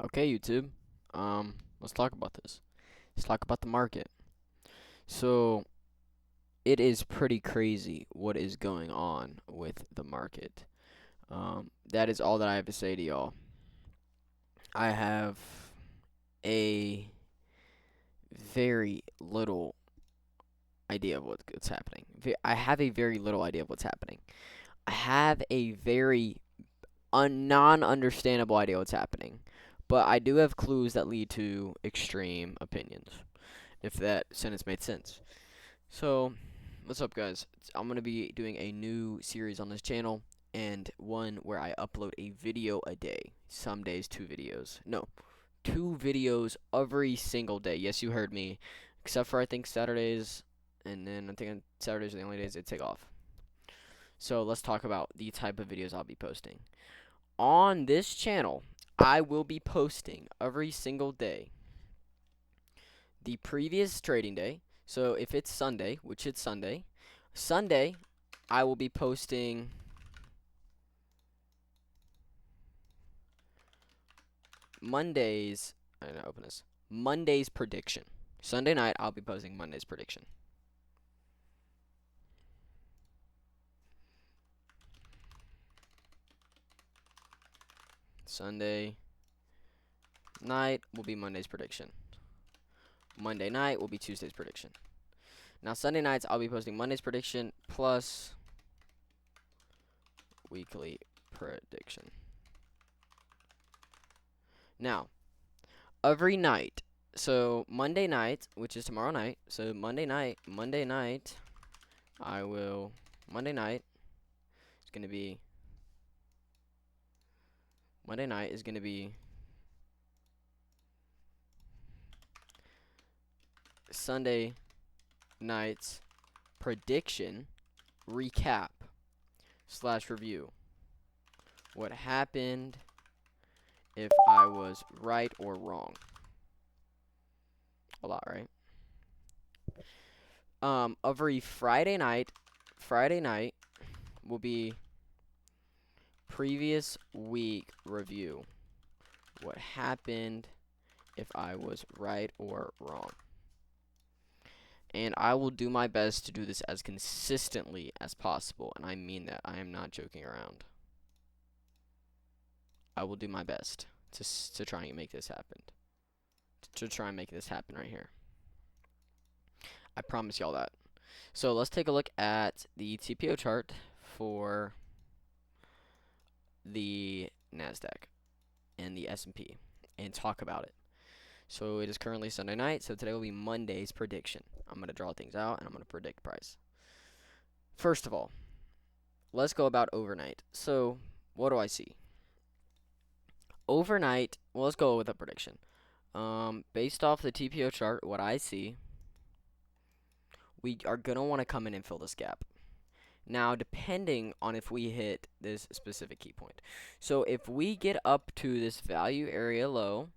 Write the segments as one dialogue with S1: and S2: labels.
S1: Okay, YouTube. Let's talk about this. Let's talk about the market. So, it is pretty crazy what is going on with the market. That is all that I have to say to y'all. I have a very little idea of what's happening. I have a very little idea of what's happening. I have a very non-understandable idea what's happening. But I do have clues that lead to extreme opinions, if that sentence made sense. So, what's up, guys? I'm going to be doing a new series on this channel, and one where I upload a video a day. Some days, 2 videos. No, 2 videos every single day. Yes, you heard me. Except for, I think, Saturdays, and then I think Saturdays are the only days they take off. So, let's talk about the type of videos I'll be posting. On this channel, I will be posting every single day the previous trading day. So if it's Sunday, which it's Sunday, I will be posting Monday's. I didn't open this. Monday's prediction. Sunday night, I'll be posting Monday's prediction. Sunday night will be Monday's prediction. Monday night will be Tuesday's prediction. Now, Sunday nights, I'll be posting Monday's prediction plus weekly prediction. Now, every night, so Monday night, which is tomorrow night, so Monday night, Monday night is going to be, Monday night is going to be Sunday night's prediction recap / review. What happened, if I was right or wrong. A lot, right? Every Friday night will be previous week review. What happened, if I was right or wrong. And I will do my best to do this as consistently as possible, and I mean that. I am not joking around. I will do my best to try and make this happen. To try and make this happen right here. I promise y'all that. So let's take a look at the TPO chart for the NASDAQ and the S&P and talk about it. So it is currently Sunday night, so today will be Monday's prediction. I'm going to draw things out, and I'm going to predict price. First of all, let's go about overnight. So, what do I see? Overnight, well, let's go with a prediction. Based off the TPO chart, what I see, we are going to want to come in and fill this gap. Now, depending on if we hit this specific key point. So, if we get up to this value area low,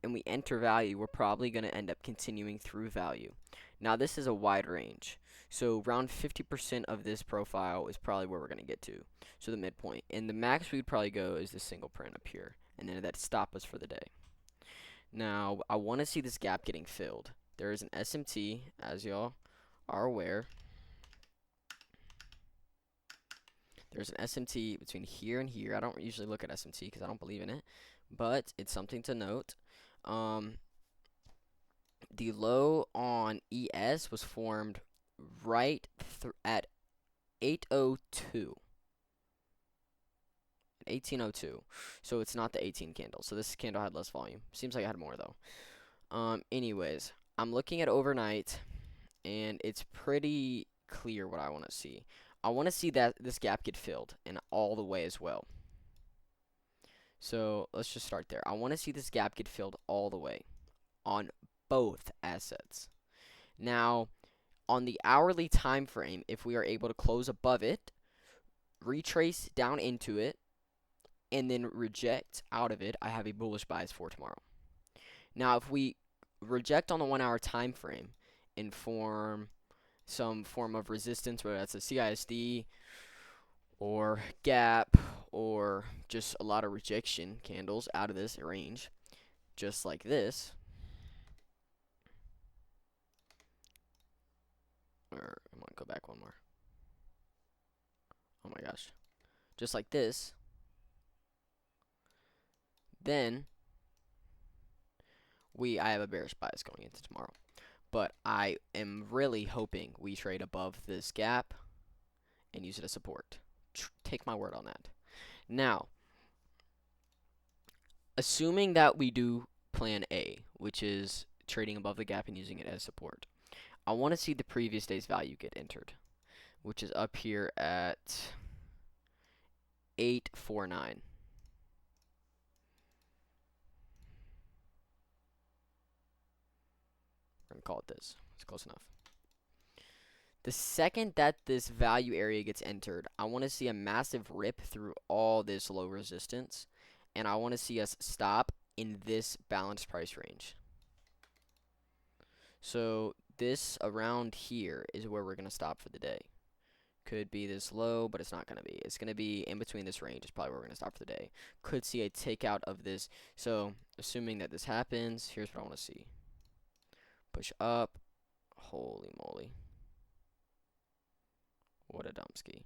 S1: and we enter value, we're probably going to end up continuing through value. Now, this is a wide range. So, around 50% of this profile is probably where we're going to get to. So, the midpoint. And the max we'd probably go is the single print up here. And then that stop us for the day. Now, I want to see this gap getting filled. There is an SMT, as y'all are aware. There's an SMT between here and here. I don't usually look at SMT because I don't believe in it. But it's something to note. The low on ES was formed right at 802. 1802. So it's not the 18 candle. So this candle had less volume. Seems like it had more though. Anyways, I'm looking at overnight, and it's pretty clear what I want to see. I want to see that this gap get filled and all the way as well. So let's just start there. I want to see this gap get filled all the way on both assets. Now, on the hourly time frame, if we are able to close above it, retrace down into it, and then reject out of it, I have a bullish bias for tomorrow. Now, if we reject on the 1 hour time frame and form some form of resistance, whether that's a CISD or gap or just a lot of rejection candles out of this range, just like this, or I want to go back one more. Oh my gosh. Just like this, then I have a bearish bias going into tomorrow. But I am really hoping we trade above this gap and use it as support. Take my word on that. Now, assuming that we do plan A, which is trading above the gap and using it as support, I want to see the previous day's value get entered, which is up here at 849. We're going to call it this. It's close enough. The second that this value area gets entered, I want to see a massive rip through all this low resistance, and I want to see us stop in this balanced price range. So this around here is where we're going to stop for the day. Could be this low, but it's not going to be. It's going to be in between this range is probably where we're going to stop for the day. Could see a takeout of this. So assuming that this happens, here's what I want to see. Push up. Holy moly. What a dumpski.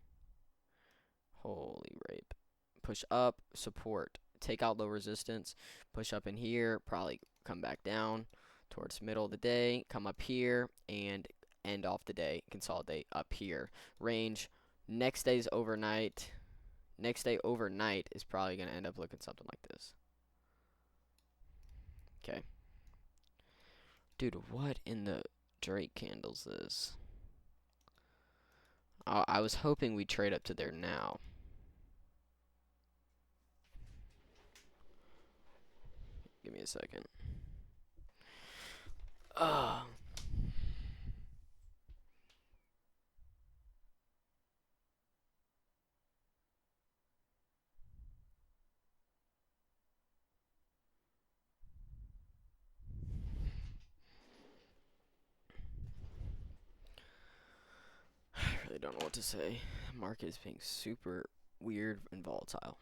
S1: Holy rape. Push up, support. Take out low resistance. Push up in here. Probably come back down towards middle of the day. Come up here and end off the day. Consolidate up here. Range. Next day's overnight. Next day overnight is probably going to end up looking something like this. Okay. Dude, what in the Drake candles is? I was hoping we'd trade up to there now. Give me a second. I really don't know what to say. The market is being super weird and volatile.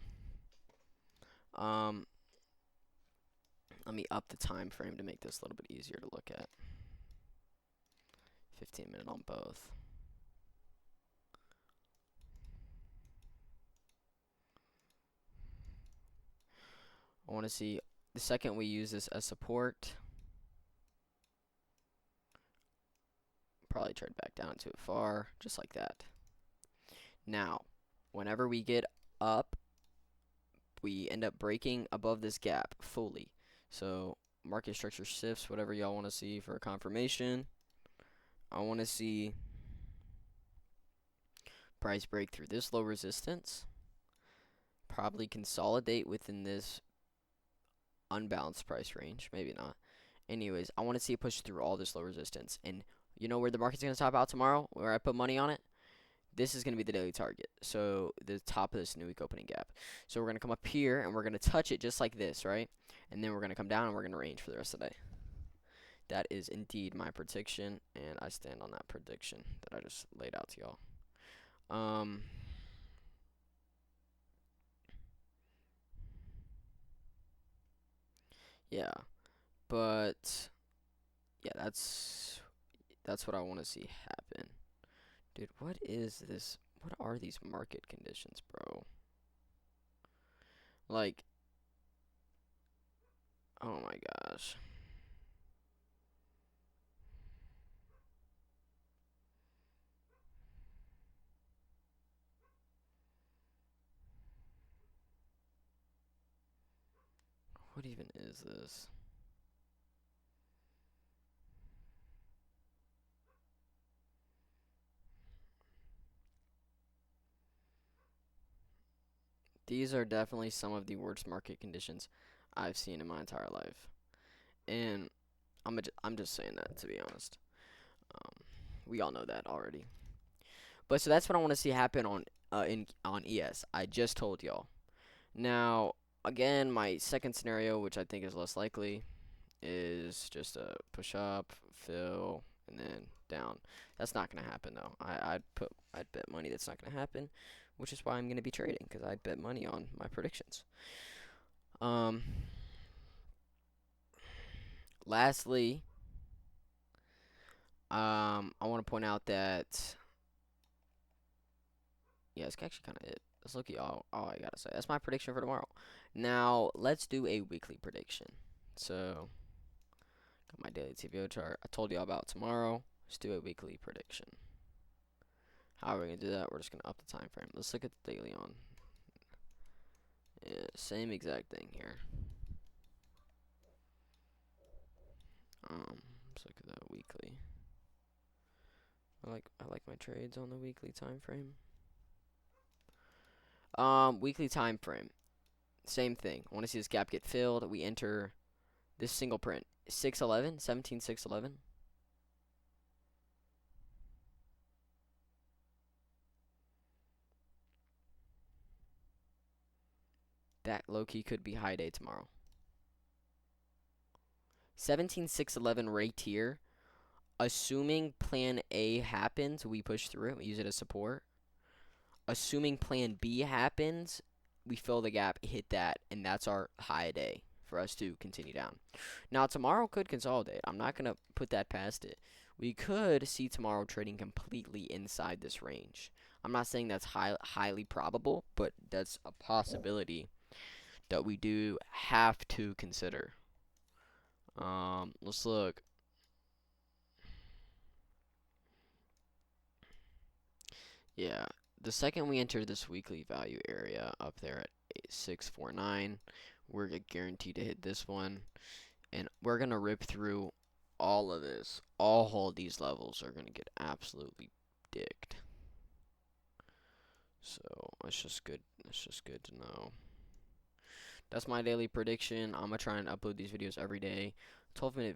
S1: Let me up the time frame to make this a little bit easier to look at. 15-minute on both. I want to see the second we use this as support. Probably trade back down to it far, just like that. Now, whenever we get up, we end up breaking above this gap fully. So market structure shifts, whatever y'all want to see for a confirmation. I want to see price break through this low resistance. Probably consolidate within this unbalanced price range. Maybe not. Anyways, I want to see it push through all this low resistance. And you know where the market's going to top out tomorrow? Where I put money on it? This is going to be the daily target. So the top of this new week opening gap. So we're going to come up here and we're going to touch it just like this, right? And then we're going to come down and we're going to range for the rest of the day. That is indeed my prediction, and I stand on that prediction that I just laid out to y'all. Yeah, but yeah, that's what I want to see happen. Dude, what is this? What are these market conditions, bro? Like, oh my gosh. What even is this? These are definitely some of the worst market conditions I've seen in my entire life. And I'm just saying that, to be honest. We all know that already. But so that's what I want to see happen on ES. I just told y'all. Now, again, my second scenario, which I think is less likely, is just a push up, fill, and then down. That's not gonna happen though. I'd bet money that's not gonna happen. which is why I'm going to be trading, because I bet money on my predictions. Um, Lastly, I want to point out that, yeah, it's actually kind of it. That's look all I gotta say. That's my prediction for tomorrow. Now let's do a weekly prediction. So got my daily TVO chart. I told you all about tomorrow. Let's do a weekly prediction. How are we gonna do that? We're just gonna up the time frame. Let's look at the daily on. Yeah, same exact thing here. Let's look at that weekly. I like my trades on the weekly time frame. Weekly time frame. Same thing. I want to see this gap get filled. We enter this single print. 611, 17,611. That low-key could be high day tomorrow. 17,611 right here. Assuming plan A happens, we push through it. We use it as support. Assuming plan B happens, we fill the gap, hit that, and that's our high day for us to continue down. Now, tomorrow could consolidate. I'm not going to put that past it. We could see tomorrow trading completely inside this range. I'm not saying that's highly probable, but that's a possibility that we do have to consider. Let's look. Yeah, the second we enter this weekly value area up there at 649, we're guaranteed to hit this one, and we're gonna rip through all of this. All of these levels are gonna get absolutely dicked. So that's just good. That's just good to know. That's my daily prediction. I'm gonna try and upload these videos every day. 12-minute